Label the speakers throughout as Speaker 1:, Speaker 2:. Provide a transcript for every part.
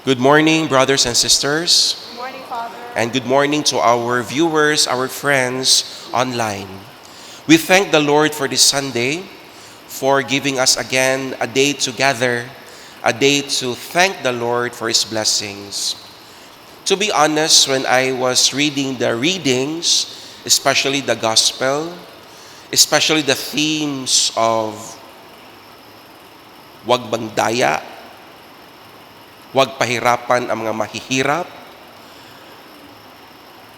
Speaker 1: Good morning, brothers and sisters,
Speaker 2: Good morning, Father.
Speaker 1: and good morning to our viewers, our friends online. We thank the Lord for this Sunday, for giving us again a day to gather, a day to thank the Lord for His blessings. To be honest, when I was reading the readings, especially the Gospel, especially the themes of wag magdaya, wag pahirapan ang mga mahihirap,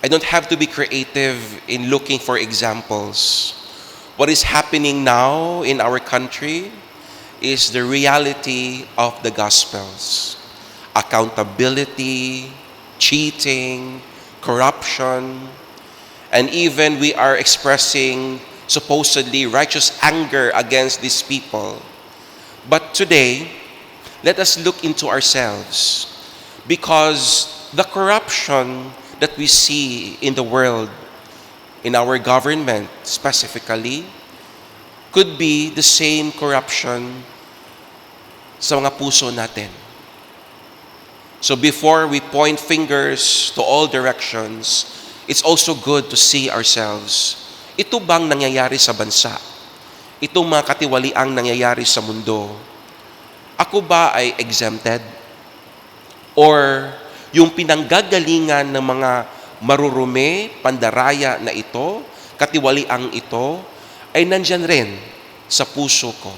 Speaker 1: I don't have to be creative in looking for examples. What is happening now in our country is the reality of the Gospels. Accountability, cheating, corruption, and even we are expressing supposedly righteous anger against these people. But today, let us look into ourselves, because the corruption that we see in the world, in our government specifically, could be the same corruption sa mga puso natin. So before we point fingers to all directions, it's also good to see ourselves. Ito bang nangyayari sa bansa? Itong mga katiwaliang nangyayari sa mundo, ako ba ay exempted? Or yung pinanggagalingan ng mga marurumi, pandaraya na ito, katiwaliang ito, ay nandyan rin sa puso ko.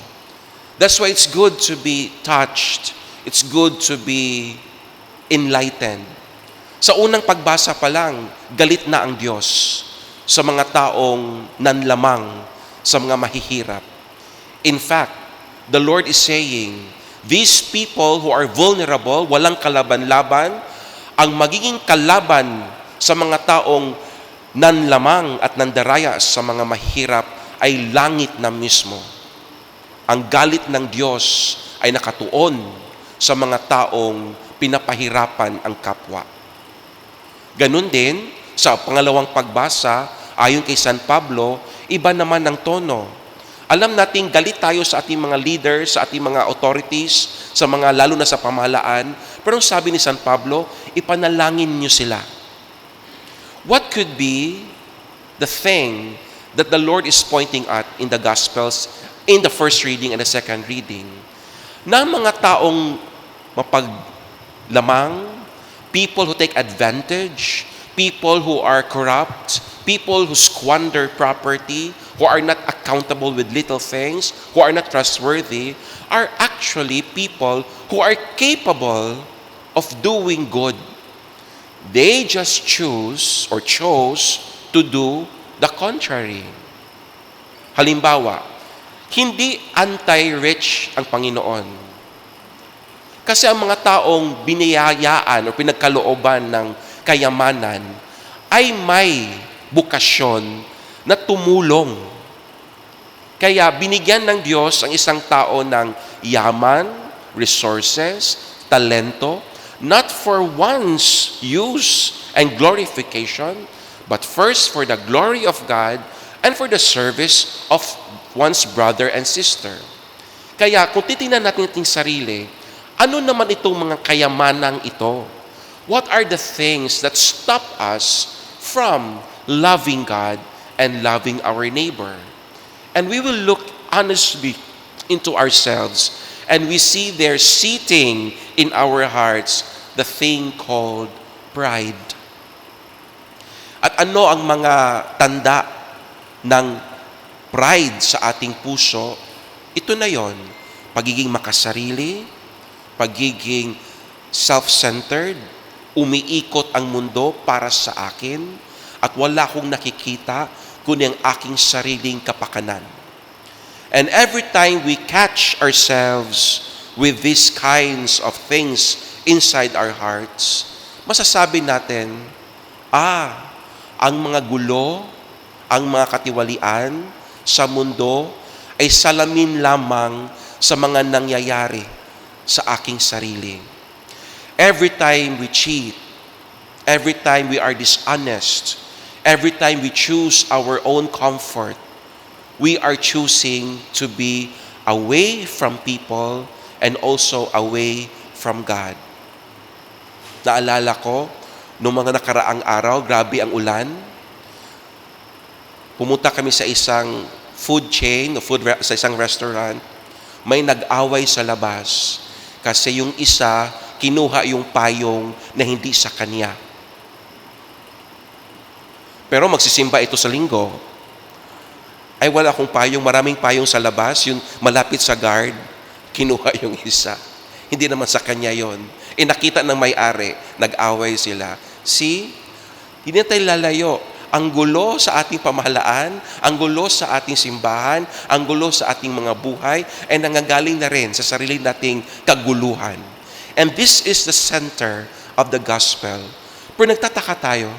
Speaker 1: That's why it's good to be touched. It's good to be enlightened. Sa unang pagbasa pa lang, galit na ang Diyos sa mga taong nanlamang, sa mga mahihirap. In fact, the Lord is saying, these people who are vulnerable, walang kalaban-laban, ang magiging kalaban sa mga taong nanlamang at nandaraya sa mga mahirap ay langit na mismo. Ang galit ng Diyos ay nakatuon sa mga taong pinapahirapan ang kapwa. Ganun din, sa pangalawang pagbasa, ayon kay San Pablo, iba naman ang tono. Alam nating galit tayo sa ating mga leaders, sa ating mga authorities, sa mga lalo na sa pamahalaan. Pero sabi ni San Pablo, ipanalangin niyo sila. What could be the thing that the Lord is pointing at in the Gospels, in the first reading and the second reading? Na mga taong mapaglamang, people who take advantage, people who are corrupt, people who squander property, who are not accountable with little things, who are not trustworthy, are actually people who are capable of doing good. They just chose or chose to do the contrary. Halimbawa, hindi anti-rich ang Panginoon. Kasi ang mga taong biniyayaan o pinagkalooban ng kayamanan ay may bukasyon na tumulong. Kaya binigyan ng Diyos ang isang tao ng yaman, resources, talento, not for one's use and glorification, but first for the glory of God and for the service of one's brother and sister. Kaya kung titingnan natin ating sarili, ano naman itong mga kayamanang ito? What are the things that stop us from loving God and loving our neighbor? And we will look honestly into ourselves, and we see there seating in our hearts the thing called pride. At ano ang mga tanda ng pride sa ating puso? Ito na yon, pagiging makasarili, pagiging self-centered, umiikot ang mundo para sa akin, at wala akong nakikita kundi ang aking sariling kapakanan. And every time we catch ourselves with these kinds of things inside our hearts, masasabi natin, ang mga gulo, ang mga katiwalian sa mundo ay salamin lamang sa mga nangyayari sa aking sarili. Every time we cheat, every time we are dishonest, every time we choose our own comfort, we are choosing to be away from people and also away from God. Naalala ko, nung mga nakaraang araw, grabe ang ulan. Pumunta kami sa isang food chain, sa isang restaurant. May nag-away sa labas kasi yung isa kinuha yung payong na hindi sa kanya. Pero magsisimba ito sa linggo. Ay wala akong payong, maraming payong sa labas, yung malapit sa guard, kinuha yung isa. Hindi naman sa kanya yon. Nakita ng may-ari, nag-away sila. See, hindi na tayo lalayo. Ang gulo sa ating pamahalaan, ang gulo sa ating simbahan, ang gulo sa ating mga buhay, ay nanggagaling na rin sa sarili nating kaguluhan. And this is the center of the gospel. Pero nagtataka tayo,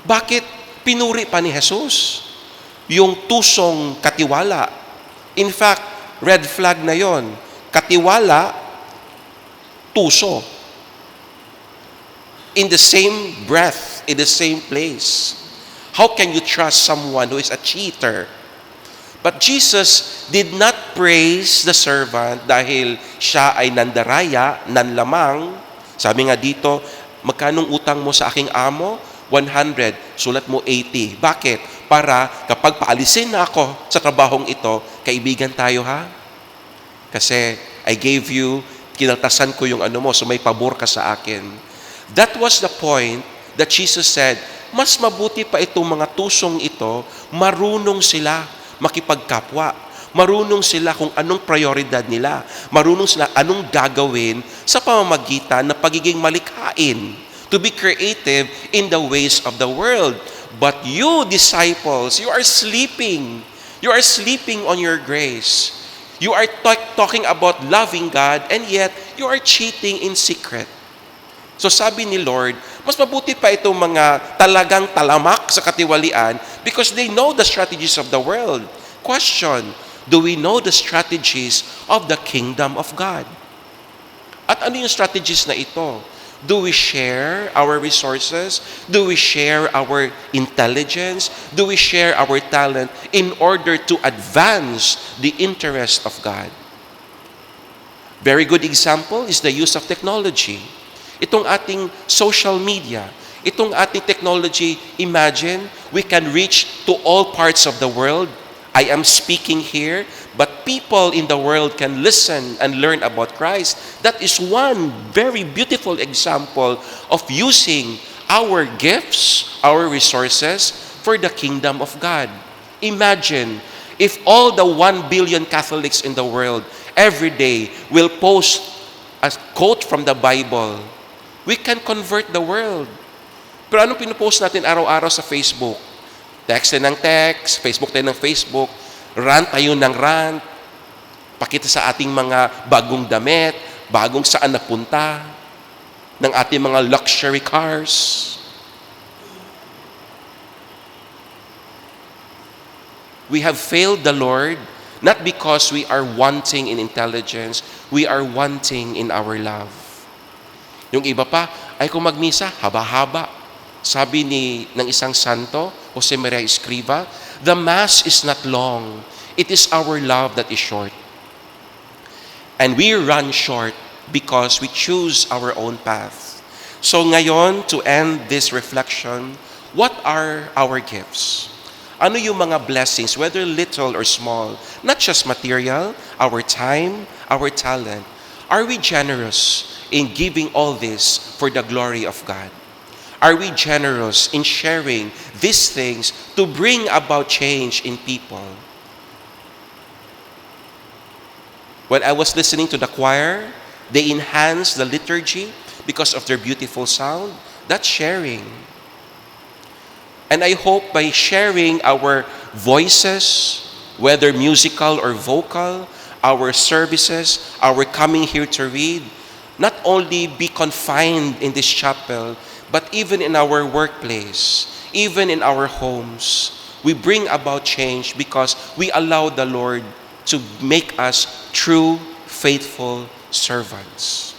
Speaker 1: bakit pinuri pa ni Jesus yung tusong katiwala? In fact, red flag na yon. Katiwala, tuso. In the same breath, in the same place. How can you trust someone who is a cheater? But Jesus did not praise the servant dahil siya ay nandaraya, nanlamang. Sabi nga dito, magkanong utang mo sa aking amo? 100, sulat mo 80. Bakit? Para kapag paalisin na ako sa trabahong ito, kaibigan tayo ha? Kasi I gave you, kinaltasan ko yung ano mo, so may pabor ka sa akin. That was the point that Jesus said, mas mabuti pa itong mga tusong ito, marunong sila makipagkapwa. Marunong sila kung anong prioridad nila. Marunong sila anong gagawin sa pamamagitan ng pagiging malikhain. To be creative in the ways of the world. But you, disciples, you are sleeping. You are sleeping on your grace. You are talking about loving God, and yet you are cheating in secret. So sabi ni Lord, mas mabuti pa itong mga talagang talamak sa katiwalian because they know the strategies of the world. Question, do we know the strategies of the kingdom of God? At ano yung strategies na ito? Do we share our resources? Do we share our intelligence? Do we share our talent in order to advance the interest of God? Very good example is the use of technology. Itong ating social media, itong ating technology, imagine, we can reach to all parts of the world. I am speaking here, but people in the world can listen and learn about Christ. That is one very beautiful example of using our gifts, our resources for the kingdom of God. Imagine if all the 1 billion Catholics in the world every day will post a quote from the Bible. We can convert the world. Pero anong pinupost natin araw-araw sa Facebook? Text tayo ng text, Facebook tayo ng Facebook, rant tayo ng rant, pakita sa ating mga bagong damit, bagong saan napunta, ng ating mga luxury cars. We have failed the Lord, not because we are wanting in intelligence, we are wanting in our love. Yung iba pa, ay kung magmisa, haba-haba. Sabi ng isang santo, Jose Maria Escriva, the Mass is not long. It is our love that is short. And we run short because we choose our own path. So ngayon, to end this reflection, what are our gifts? Ano yung mga blessings, whether little or small, not just material, our time, our talent. Are we generous in giving all this for the glory of God? Are we generous in sharing these things to bring about change in people? When I was listening to the choir, they enhance the liturgy because of their beautiful sound. That's sharing. And I hope by sharing our voices, whether musical or vocal, our services, our coming here to read, not only be confined in this chapel, but even in our workplace, even in our homes, we bring about change because we allow the Lord to make us true, faithful servants.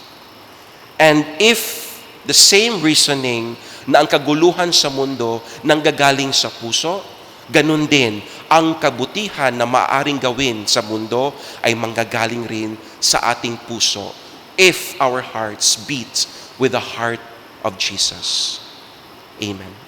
Speaker 1: And if the same reasoning na ang kaguluhan sa mundo nanggagaling sa puso, ganun din, ang kabutihan na maaaring gawin sa mundo ay manggagaling rin sa ating puso if our hearts beat with the heart of Jesus. Amen.